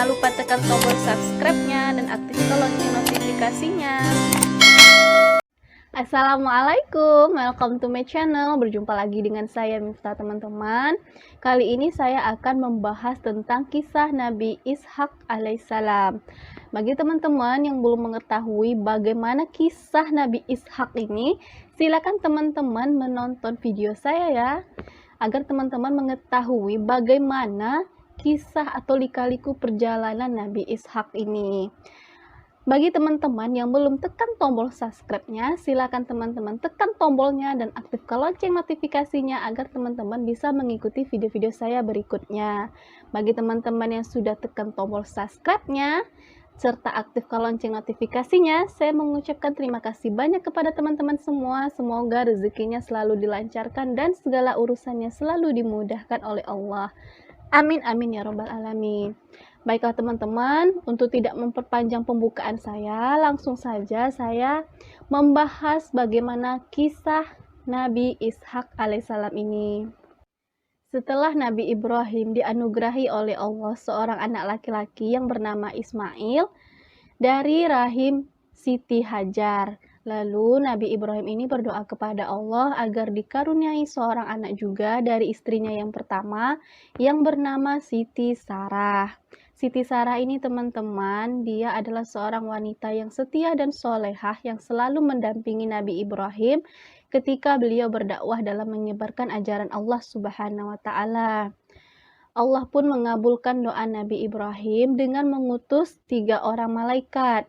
Jangan lupa tekan tombol subscribe-nya dan aktifkan lonceng notifikasinya. Assalamualaikum, welcome to my channel. Berjumpa lagi dengan saya Miftah, teman-teman. Kali ini saya akan membahas tentang kisah Nabi Ishak alaihissalam. Bagi teman-teman yang belum mengetahui bagaimana kisah Nabi Ishak ini, silakan teman-teman menonton video saya ya, agar teman-teman mengetahui bagaimana kisah atau lika-liku perjalanan Nabi Ishak ini. Bagi teman-teman yang belum tekan tombol subscribe-nya, silakan teman-teman tekan tombolnya dan aktifkan lonceng notifikasinya agar teman-teman bisa mengikuti video-video saya berikutnya. Bagi teman-teman yang sudah tekan tombol subscribe-nya serta aktifkan lonceng notifikasinya, saya mengucapkan terima kasih banyak kepada teman-teman semua. Semoga rezekinya selalu dilancarkan dan segala urusannya selalu dimudahkan oleh Allah. Amin amin ya robbal alamin. Baiklah teman-teman, untuk tidak memperpanjang pembukaan saya, langsung saja saya membahas bagaimana kisah Nabi Ishak alaihissalam ini. Setelah Nabi Ibrahim dianugerahi oleh Allah seorang anak laki-laki yang bernama Ismail dari rahim Siti Hajar. Lalu Nabi Ibrahim ini berdoa kepada Allah agar dikaruniai seorang anak juga dari istrinya yang pertama yang bernama Siti Sarah. Siti Sarah ini teman-teman, dia adalah seorang wanita yang setia dan solehah yang selalu mendampingi Nabi Ibrahim ketika beliau berdakwah dalam menyebarkan ajaran Allah Subhanahu wa Ta'ala. Allah pun mengabulkan doa Nabi Ibrahim dengan mengutus 3 orang malaikat.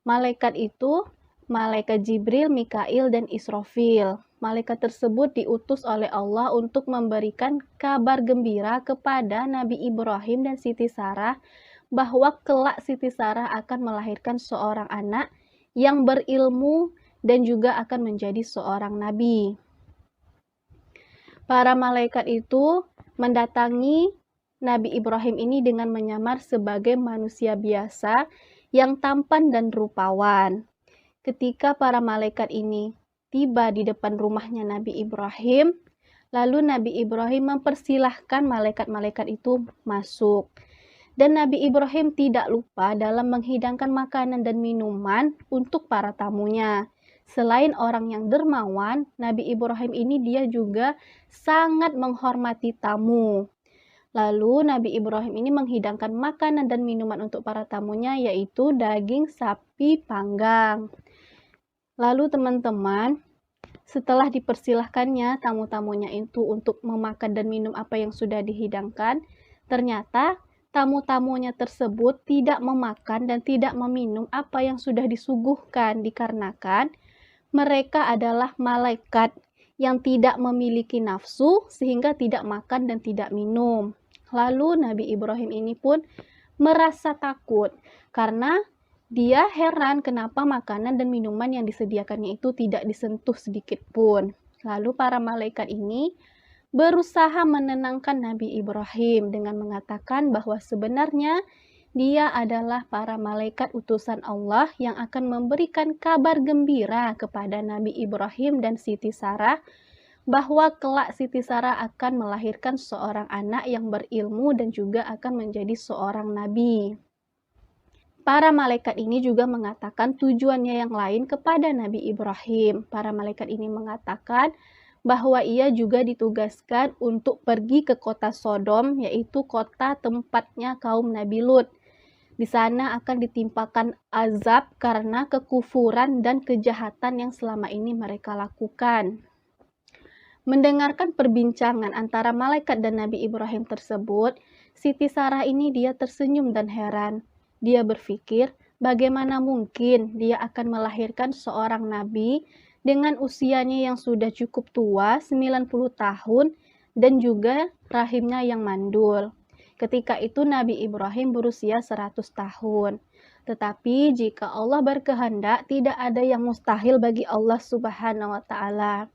Malaikat itu malaikat Jibril, Mikail, dan Israfil. Malaikat tersebut diutus oleh Allah untuk memberikan kabar gembira kepada Nabi Ibrahim dan Siti Sarah bahwa kelak Siti Sarah akan melahirkan seorang anak yang berilmu dan juga akan menjadi seorang nabi. Para malaikat itu mendatangi Nabi Ibrahim ini dengan menyamar sebagai manusia biasa yang tampan dan rupawan. Ketika para malaikat ini tiba di depan rumahnya Nabi Ibrahim, lalu Nabi Ibrahim mempersilahkan malaikat-malaikat itu masuk. Dan Nabi Ibrahim tidak lupa dalam menghidangkan makanan dan minuman untuk para tamunya. Selain orang yang dermawan, Nabi Ibrahim ini dia juga sangat menghormati tamu. Lalu Nabi Ibrahim ini menghidangkan makanan dan minuman untuk para tamunya, yaitu daging sapi panggang. Lalu teman-teman, setelah dipersilahkannya tamu-tamunya itu untuk memakan dan minum apa yang sudah dihidangkan, ternyata tamu-tamunya tersebut tidak memakan dan tidak meminum apa yang sudah disuguhkan, dikarenakan mereka adalah malaikat yang tidak memiliki nafsu sehingga tidak makan dan tidak minum. Lalu Nabi Ibrahim ini pun merasa takut karena dia heran kenapa makanan dan minuman yang disediakannya itu tidak disentuh sedikit pun. Lalu para malaikat ini berusaha menenangkan Nabi Ibrahim dengan mengatakan bahwa sebenarnya dia adalah para malaikat utusan Allah yang akan memberikan kabar gembira kepada Nabi Ibrahim dan Siti Sarah bahwa kelak Siti Sarah akan melahirkan seorang anak yang berilmu dan juga akan menjadi seorang nabi. Para malaikat ini juga mengatakan tujuannya yang lain kepada Nabi Ibrahim. Para malaikat ini mengatakan bahwa ia juga ditugaskan untuk pergi ke kota Sodom, yaitu kota tempatnya kaum Nabi Lut. Di sana akan ditimpakan azab karena kekufuran dan kejahatan yang selama ini mereka lakukan. Mendengarkan perbincangan antara malaikat dan Nabi Ibrahim tersebut, Siti Sarah ini dia tersenyum dan heran. Dia berpikir bagaimana mungkin dia akan melahirkan seorang nabi dengan usianya yang sudah cukup tua, 90 tahun, dan juga rahimnya yang mandul. Ketika itu Nabi Ibrahim berusia 100 tahun. Tetapi jika Allah berkehendak, tidak ada yang mustahil bagi Allah Subhanahu wa Ta'ala.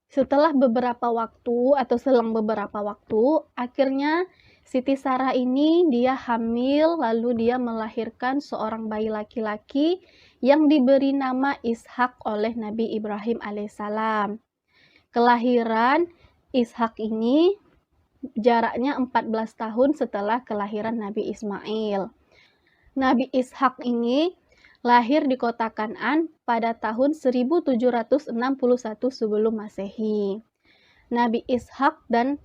Setelah beberapa waktu atau selang beberapa waktu, akhirnya Siti Sarah ini dia hamil, lalu dia melahirkan seorang bayi laki-laki yang diberi nama Ishak oleh Nabi Ibrahim alaihissalam. Kelahiran Ishak ini jaraknya 14 tahun setelah kelahiran Nabi Ismail. Nabi Ishak ini lahir di kota Kan'an pada tahun 1761 sebelum Masehi. Nabi Ishak dan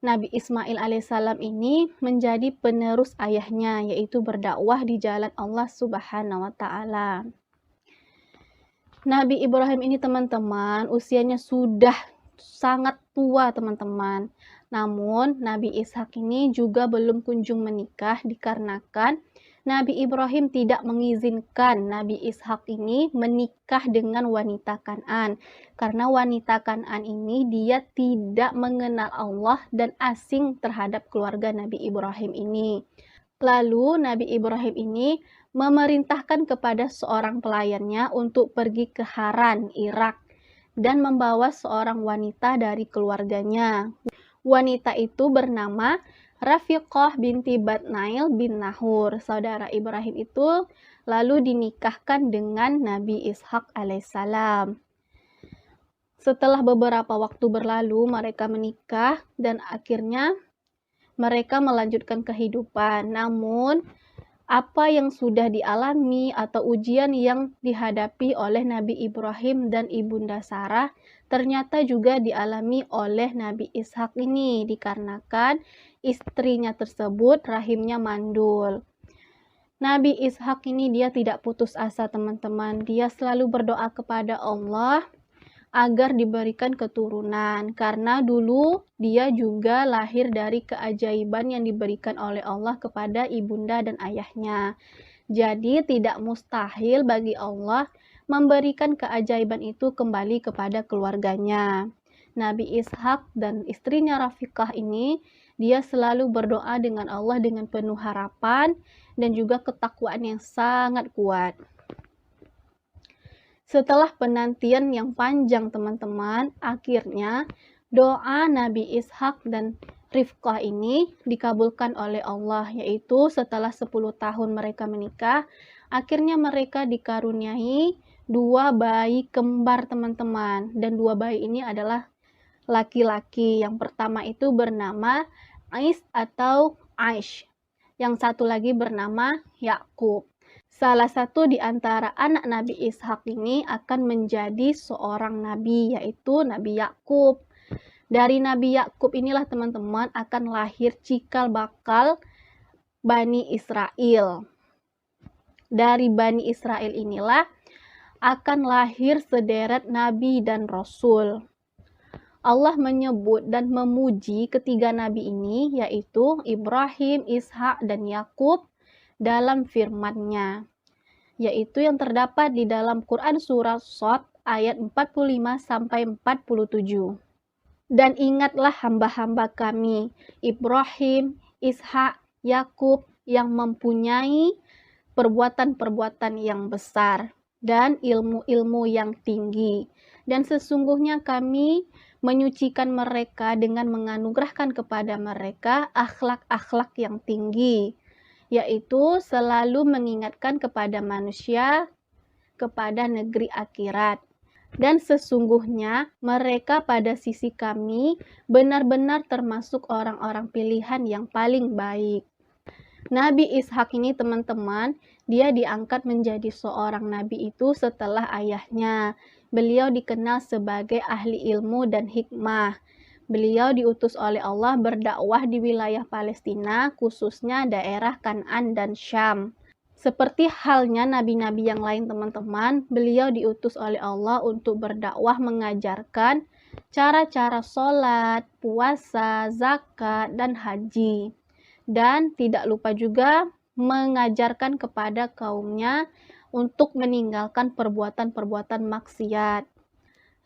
Nabi Ismail alaihissalam ini menjadi penerus ayahnya, yaitu berdakwah di jalan Allah Subhanahu wa Ta'ala. Nabi Ibrahim ini teman-teman usianya sudah sangat tua teman-teman. Namun Nabi Ishak ini juga belum kunjung menikah dikarenakan Nabi Ibrahim tidak mengizinkan Nabi Ishak ini menikah dengan wanita Kan'an. Karena wanita Kan'an ini dia tidak mengenal Allah dan asing terhadap keluarga Nabi Ibrahim ini. Lalu Nabi Ibrahim ini memerintahkan kepada seorang pelayannya untuk pergi ke Haran, Irak, dan membawa seorang wanita dari keluarganya. Wanita itu bernama Rafiqah binti Batnail bin Nahur. Saudara Ibrahim itu lalu dinikahkan dengan Nabi Ishak alaihissalam. Setelah beberapa waktu berlalu, mereka menikah dan akhirnya mereka melanjutkan kehidupan. Namun, apa yang sudah dialami atau ujian yang dihadapi oleh Nabi Ibrahim dan Ibunda Sarah ternyata juga dialami oleh Nabi Ishak ini dikarenakan istrinya tersebut rahimnya mandul. Nabi Ishak ini dia tidak putus asa teman-teman. Dia selalu berdoa kepada Allah agar diberikan keturunan, karena dulu dia juga lahir dari keajaiban yang diberikan oleh Allah kepada ibunda dan ayahnya. Jadi tidak mustahil bagi Allah memberikan keajaiban itu kembali kepada keluarganya. Nabi Ishak dan istrinya Rafiqah ini dia selalu berdoa dengan Allah dengan penuh harapan dan juga ketakwaan yang sangat kuat. Setelah penantian yang panjang teman-teman, akhirnya doa Nabi Ishak dan Rifqah ini dikabulkan oleh Allah, yaitu setelah 10 tahun mereka menikah, akhirnya mereka dikaruniai 2 bayi kembar teman-teman, dan 2 bayi ini adalah laki-laki. Yang pertama itu bernama Ais atau Aish, yang satu lagi bernama Yakub. Salah satu di antara anak Nabi Ishak ini akan menjadi seorang nabi, yaitu Nabi Yakub. Dari Nabi Yakub inilah teman-teman akan lahir cikal bakal Bani Israel. Dari Bani Israel inilah akan lahir sederet nabi dan rasul. Allah menyebut dan memuji ketiga nabi ini, yaitu Ibrahim, Ishak, dan Yakub dalam firman-Nya, yaitu yang terdapat di dalam Quran Surah Shad ayat 45-47. Dan ingatlah hamba-hamba kami, Ibrahim, Ishak, Yakub, yang mempunyai perbuatan-perbuatan yang besar dan ilmu-ilmu yang tinggi. Dan sesungguhnya kami menyucikan mereka dengan menganugerahkan kepada mereka akhlak-akhlak yang tinggi, yaitu selalu mengingatkan kepada manusia kepada negeri akhirat. Dan sesungguhnya mereka pada sisi kami benar-benar termasuk orang-orang pilihan yang paling baik. Nabi Ishak ini teman-teman, dia diangkat menjadi seorang nabi itu setelah ayahnya. Beliau dikenal sebagai ahli ilmu dan hikmah. Beliau diutus oleh Allah berdakwah di wilayah Palestina, khususnya daerah Kan'an dan Syam. Seperti halnya nabi-nabi yang lain teman-teman, beliau diutus oleh Allah untuk berdakwah mengajarkan cara-cara sholat, puasa, zakat, dan haji. Dan tidak lupa juga mengajarkan kepada kaumnya untuk meninggalkan perbuatan-perbuatan maksiat.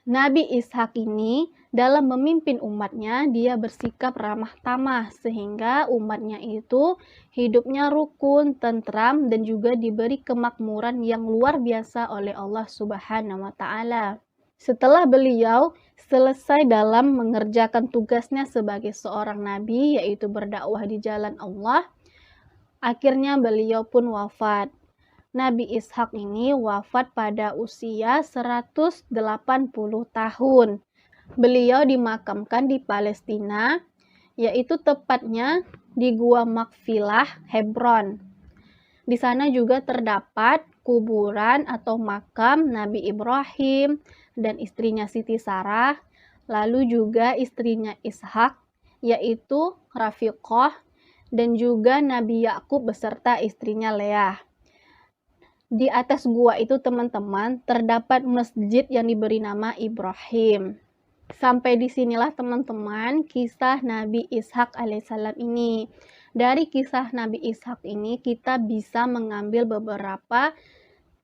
Nabi Ishak ini dalam memimpin umatnya, dia bersikap ramah tamah sehingga umatnya itu hidupnya rukun, tentram, dan juga diberi kemakmuran yang luar biasa oleh Allah Subhanahu wa Ta'ala. Setelah beliau selesai dalam mengerjakan tugasnya sebagai seorang nabi, yaitu berdakwah di jalan Allah, akhirnya beliau pun wafat. Nabi Ishak ini wafat pada usia 180 tahun. Beliau dimakamkan di Palestina, yaitu tepatnya di Gua Makfilah, Hebron. Di sana juga terdapat kuburan atau makam Nabi Ibrahim dan istrinya Siti Sarah, lalu juga istrinya Ishak, yaitu Rafiqah, dan juga Nabi Yakub beserta istrinya Leah. Di atas gua itu teman-teman terdapat masjid yang diberi nama Ibrahim. Sampai disinilah teman-teman kisah Nabi Ishak alaihissalam ini. Dari kisah Nabi Ishak ini kita bisa mengambil beberapa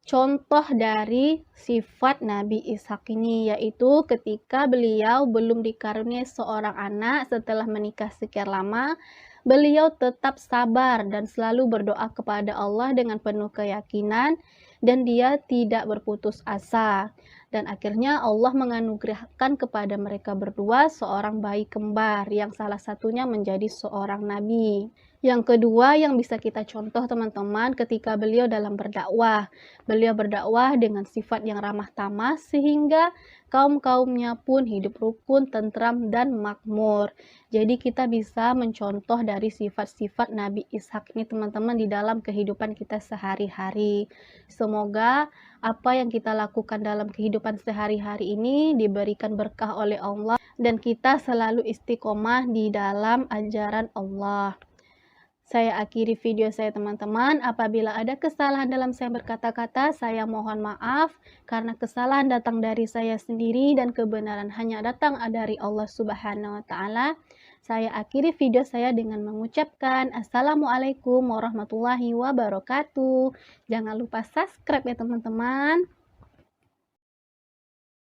contoh dari sifat Nabi Ishak ini, yaitu ketika beliau belum dikaruniai seorang anak setelah menikah sekian lama, beliau tetap sabar dan selalu berdoa kepada Allah dengan penuh keyakinan dan dia tidak berputus asa. Dan akhirnya Allah menganugerahkan kepada mereka berdua seorang bayi kembar yang salah satunya menjadi seorang nabi. Yang kedua yang bisa kita contoh teman-teman ketika beliau dalam berdakwah. Beliau berdakwah dengan sifat yang ramah tamah sehingga kaum-kaumnya pun hidup rukun, tentram, dan makmur. Jadi kita bisa mencontoh dari sifat-sifat Nabi Ishak ini teman-teman di dalam kehidupan kita sehari-hari. Semoga apa yang kita lakukan dalam kehidupan sehari-hari ini diberikan berkah oleh Allah dan kita selalu istiqomah di dalam ajaran Allah. Saya akhiri video saya teman-teman. Apabila ada kesalahan dalam saya berkata-kata, saya mohon maaf karena kesalahan datang dari saya sendiri dan kebenaran hanya datang dari Allah Subhanahu wa taala. Saya akhiri video saya dengan mengucapkan Assalamualaikum warahmatullahi wabarakatuh. Jangan lupa subscribe ya teman-teman.